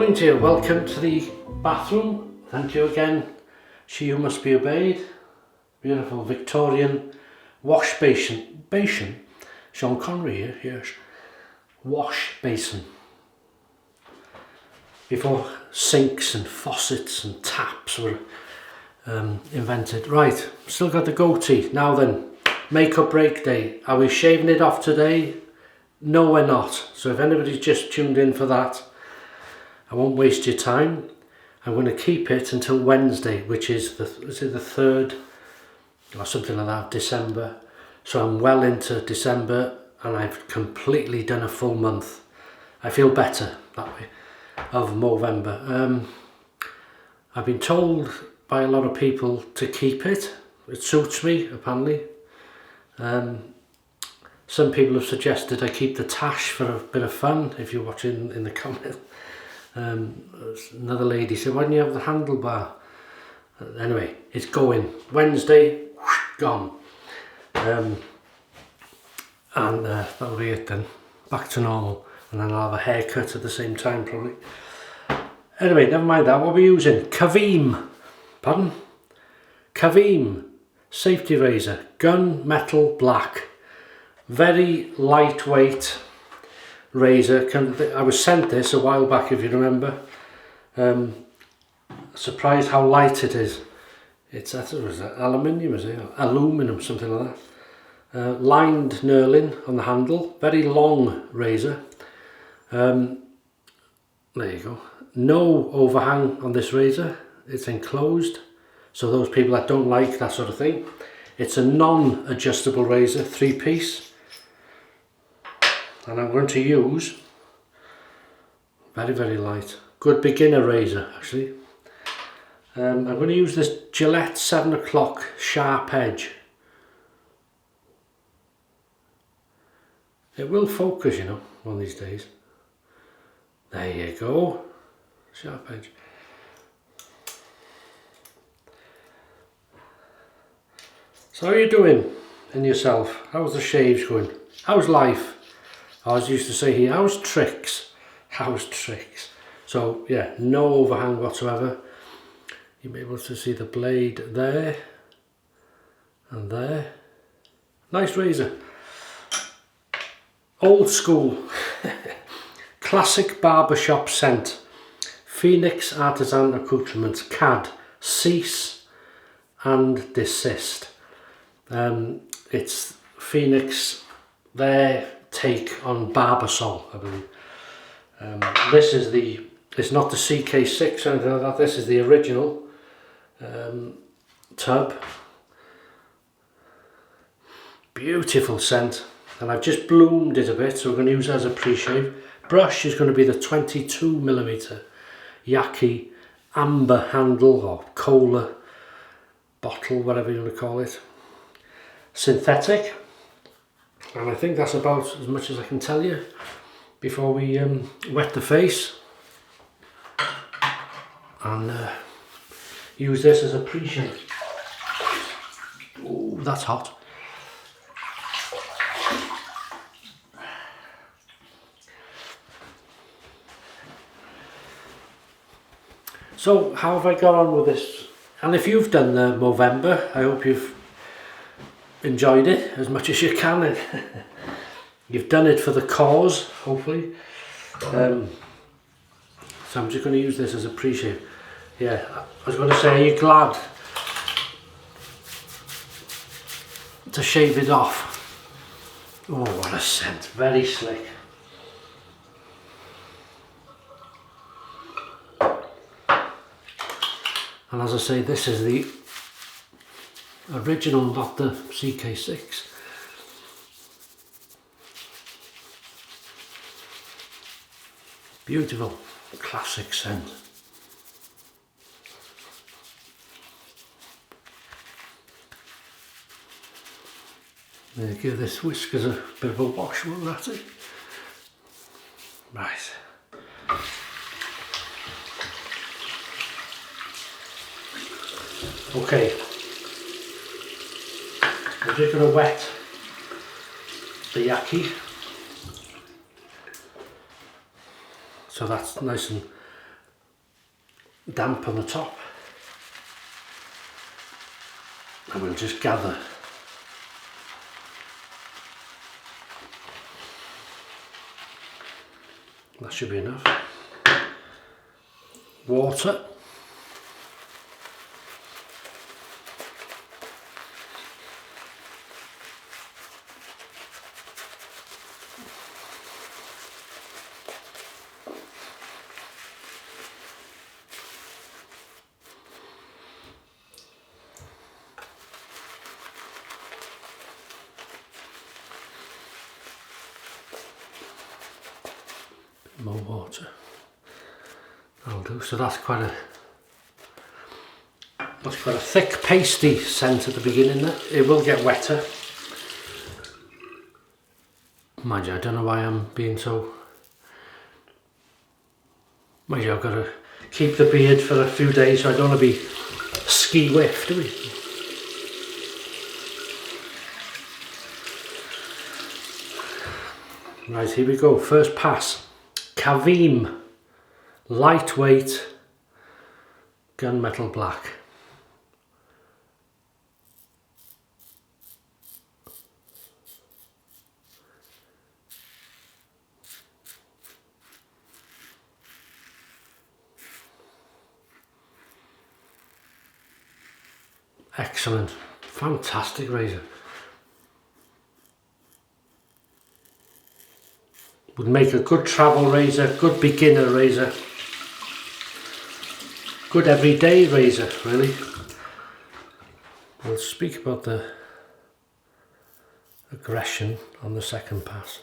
morning to you. Welcome to the bathroom. Thank you again. She who must be obeyed. Beautiful Victorian wash basin. Sean Connery here, yes. Wash basin. Before sinks and faucets and taps were invented. Right, still got the goatee. Now then, makeup break day. Are we shaving it off today? No, we're not. So if anybody's just tuned in for that, I won't waste your time. I'm going to keep it until Wednesday, which is the 3rd or something like that, December. So I'm well into December and I've completely done a full month. I feel better that way of November. I've been told by a lot of people to keep it. It suits me, apparently. Some people have suggested I keep the tash for a bit of fun, if you're watching in the comments. Another lady said, why don't you have the handlebar? Anyway, it's going. Wednesday, whoosh, gone. And that'll be it then. Back to normal. And then I'll have a haircut at the same time, probably. Anyway, never mind that. What are we using? Caveem. Pardon? Caveem safety razor. Gun metal black. Very lightweight razor. I was sent this a while back, if you remember. Surprised how light it is. It's aluminium, is it? Aluminum, something like that. Lined knurling on the handle. Very long razor. There you go. No overhang on this razor. It's enclosed. So those people that don't like that sort of thing. It's a non-adjustable razor, 3-piece. And I'm going to use very, very light. Good beginner razor, actually. I'm going to use this Gillette 7 o'clock sharp edge. It will focus, you know, one of these days. There you go. Sharp edge. So how are you doing in yourself? How's the shaves going? How's life? As I used to say here, how's tricks? How's tricks? So yeah, no overhang whatsoever. You'll be able to see the blade there and there. Nice razor. Old school. Classic barbershop scent. Phoenix Artisan Accoutrements CAD. Cease and desist. It's Phoenix, their take on Barbasol, I believe. This is it's not the CK6 or anything like that, this is the original tub. Beautiful scent, and I've just bloomed it a bit, so we're going to use it as a pre-shave. Brush is going to be the 22mm Yaqi amber handle or cola bottle, whatever you want to call it. Synthetic. And I think that's about as much as I can tell you before we wet the face and use this as a pre-shave. Oh, that's hot. So how have I got on with this? And if you've done the Movember, I hope you've enjoyed it as much as you can. You've done it for the cause, hopefully. So I'm just going to use this as a pre-shave. Yeah, I was going to say, are you glad to shave it off? Oh, what a scent. Very slick. And as I say, this is the original, not the CK6. Beautiful, classic scent. Give this whiskers a bit of a wash, won't that it? Right. Okay. I'm just going to wet the Yaqi. So that's nice and damp on the top, and we'll just gather. That should be enough. Water. More water. That'll do. So that's quite a thick pasty scent at the beginning there. It will get wetter. Mind you, I don't know why I'm being so... Mind you, I've got to keep the beard for a few days, so I don't want to be ski whiffed, do we? Right, here we go. First pass. Caveem lightweight gunmetal black. Excellent, fantastic razor. Would make a good travel razor, good beginner razor, good everyday razor, really. We'll speak about the aggression on the second pass.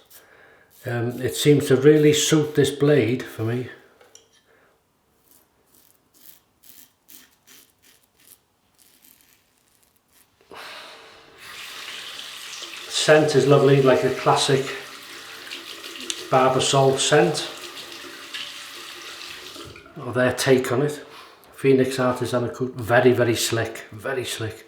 It seems to really suit this blade for me. Scent is lovely, like a classic barber salt scent, or their take on it. Phoenix Artisan Accoutrements, very slick, very slick.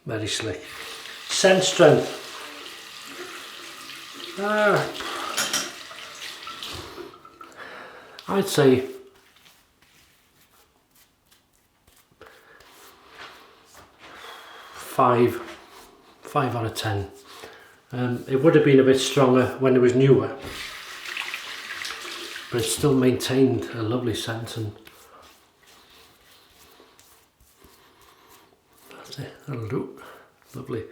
Very slick. Scent strength. I'd say 5 out of 10. It would have been a bit stronger when it was newer, but it still maintained a lovely scent, and that's it, that'll do. Lovely.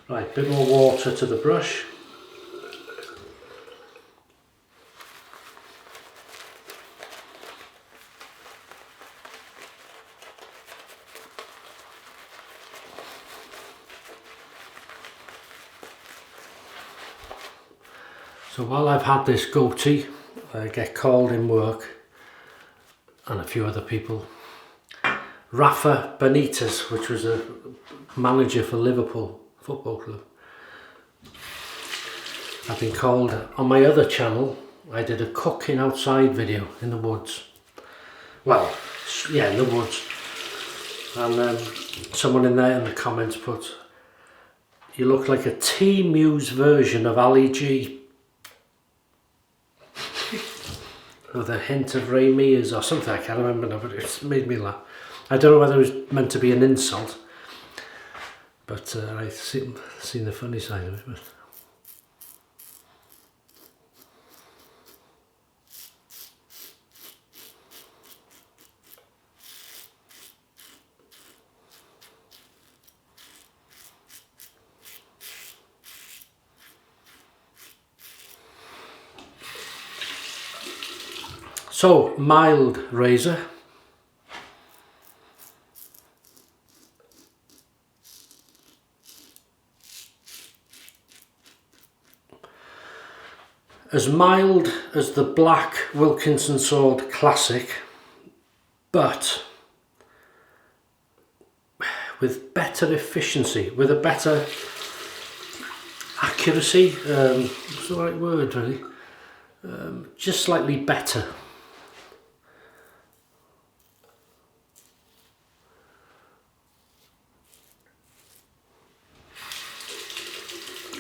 Right, bit more water to the brush. So while I've had this goatee, I get called in work, and a few other people. Rafa Benitez, which was a manager for Liverpool Football Club. I've been called on my other channel. I did a cooking outside video in the woods. Well, yeah, in the woods. And someone in there in the comments put, "You look like a T-Muse version of Ali G." With a hint of Ray Mears or something, I can't remember now, but it made me laugh. I don't know whether it was meant to be an insult, but I've seen the funny side of it. But so, mild razor. As mild as the black Wilkinson Sword Classic, but with better efficiency, with a better accuracy, what's the right word really, just slightly better.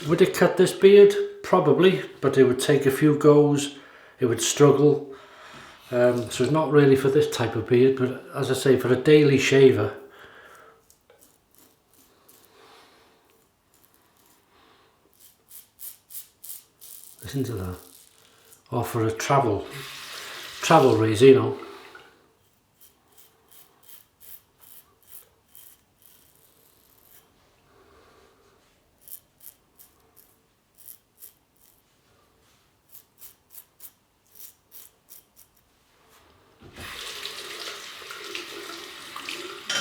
Would it cut this beard? Probably, but it would take a few goes, it would struggle. So it's not really for this type of beard, but as I say, for a daily shaver, listen to that, or for a travel race, you know.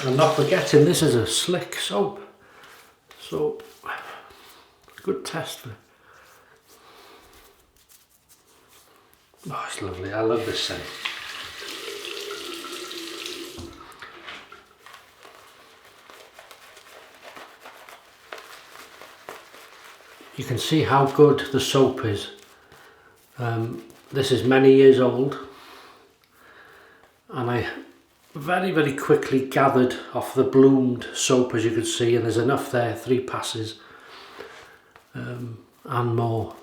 And not forgetting, this is a slick soap, so good test for it. Oh, it's lovely. I love this scent. You can see how good the soap is. This is many years old, and I very quickly gathered off the bloomed soap, as you can see, and there's enough there, 3 passes and more.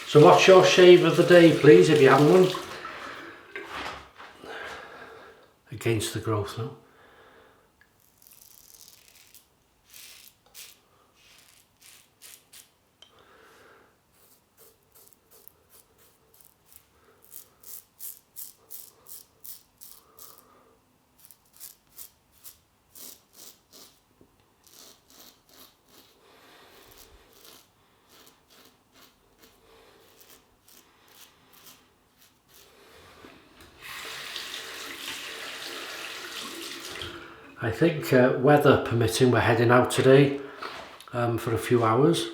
So what's your shave of the day, please, if you haven't one? Against the growth now. I think weather permitting, we're heading out today for a few hours.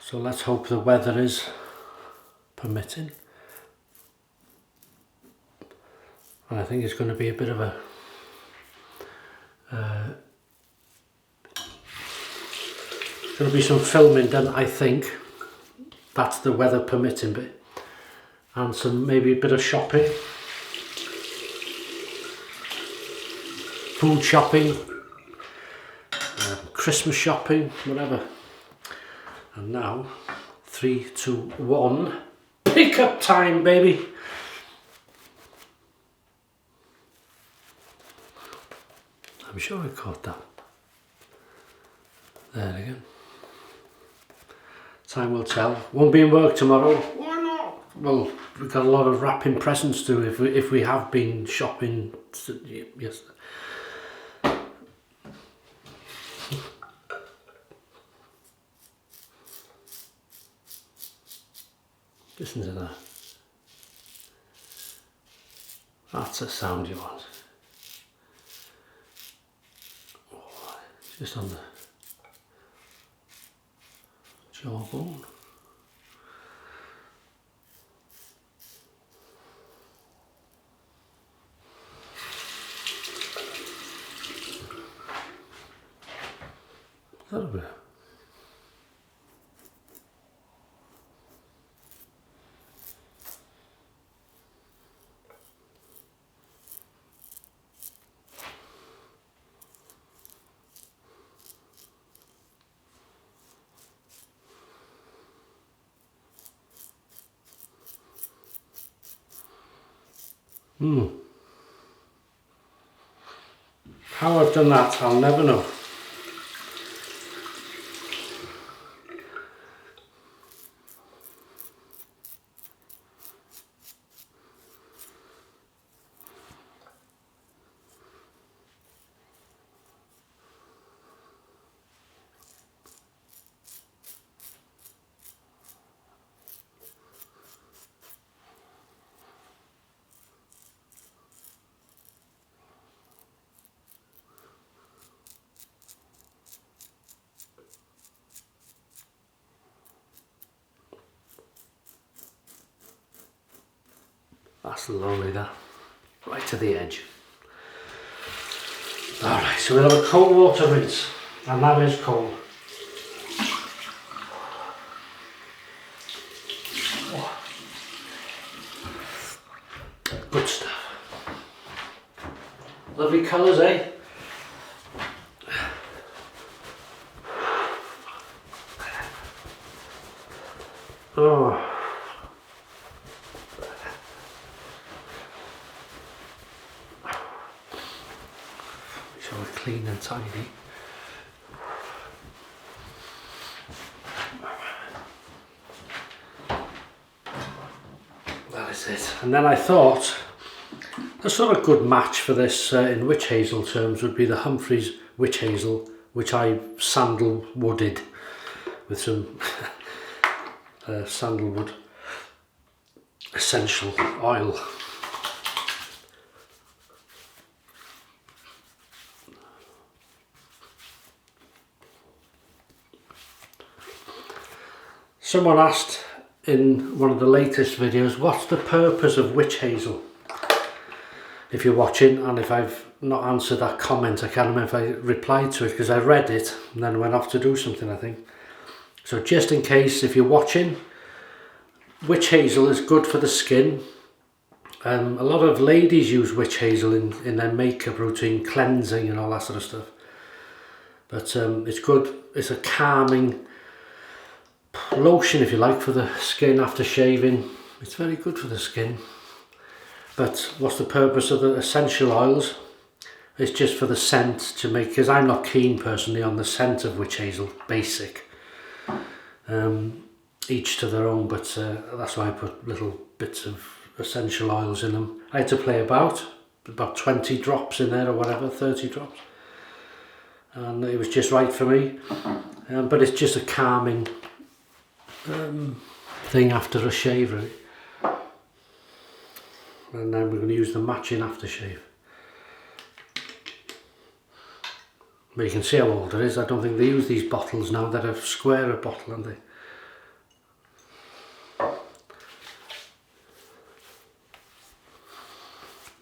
So let's hope the weather is permitting. And I think it's going to be a bit of a going to be some filming done, I think. That's the weather permitting bit. And some, maybe a bit of shopping. Food shopping. Christmas shopping, whatever. And now, 3, 2, 1, pick-up time, baby! I'm sure I caught that. There again. Time will tell. Won't be in work tomorrow. Why not? Well, we've got a lot of wrapping presents to do if we have been shopping. Yes. Listen to that. That's a sound you want. Oh, just on the jawbone. That'll be. How I've done that, I'll never know. That's lovely, that. Right to the edge. Alright, so we'll have a cold water rinse, and that is cold. Oh. Good stuff. Lovely colours, eh? Oh. So we're clean and tidy. That is it. And then I thought a sort of good match for this in witch hazel terms would be the Humphrey's witch hazel, which I sandalwooded with some sandalwood essential oil. Someone asked in one of the latest videos, what's the purpose of witch hazel? If you're watching, and if I've not answered that comment, I can't remember if I replied to it because I read it and then went off to do something, I think. So just in case, if you're watching, witch hazel is good for the skin. A lot of ladies use witch hazel in their makeup routine, cleansing and all that sort of stuff. But it's good, it's a calming lotion, if you like, for the skin after shaving. It's very good for the skin. But what's the purpose of the essential oils? It's just for the scent to make, because I'm not keen personally on the scent of witch hazel, basic. Each to their own, but that's why I put little bits of essential oils in them. I had to play about 20 drops in there or whatever, 30 drops. And it was just right for me. But it's just a calming thing after a shave, really. And then we're going to use the matching aftershave. But you can see how old it is. I don't think they use these bottles now. They're a square bottle, aren't they?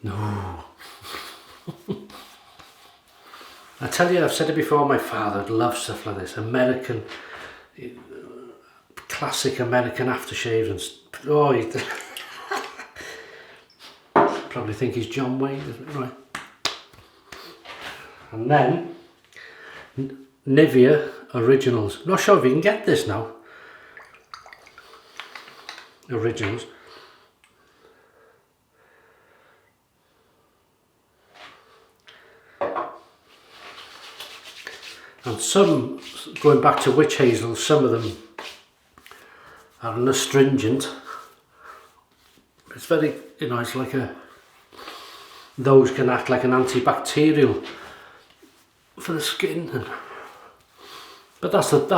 No. I tell you, I've said it before, my father loves stuff like this. American, classic American aftershaves and oh, he probably think he's John Wayne, isn't it? Right. And then Nivea Originals. Not sure if you can get this now. Originals. And some, going back to witch hazel, some of them are an astringent. It's very, you know, it's like those can act like an antibacterial for the skin. But that's what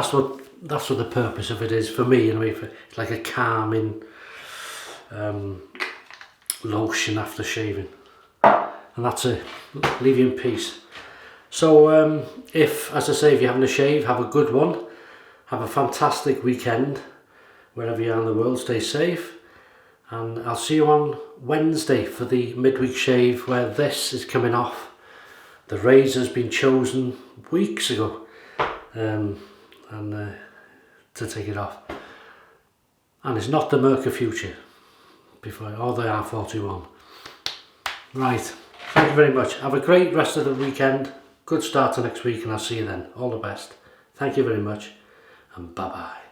the purpose of it is for me, anyway. It's like a calming lotion after shaving. And that's it. Leave you in peace. So if, as I say, if you're having a shave, have a good one. Have a fantastic weekend. Wherever you are in the world, stay safe. And I'll see you on Wednesday for the midweek shave, where this is coming off. The razor's been chosen weeks ago to take it off. And it's not the Merca Future before, or the R41. Right, thank you very much. Have a great rest of the weekend. Good start to next week, and I'll see you then. All the best. Thank you very much, and bye-bye.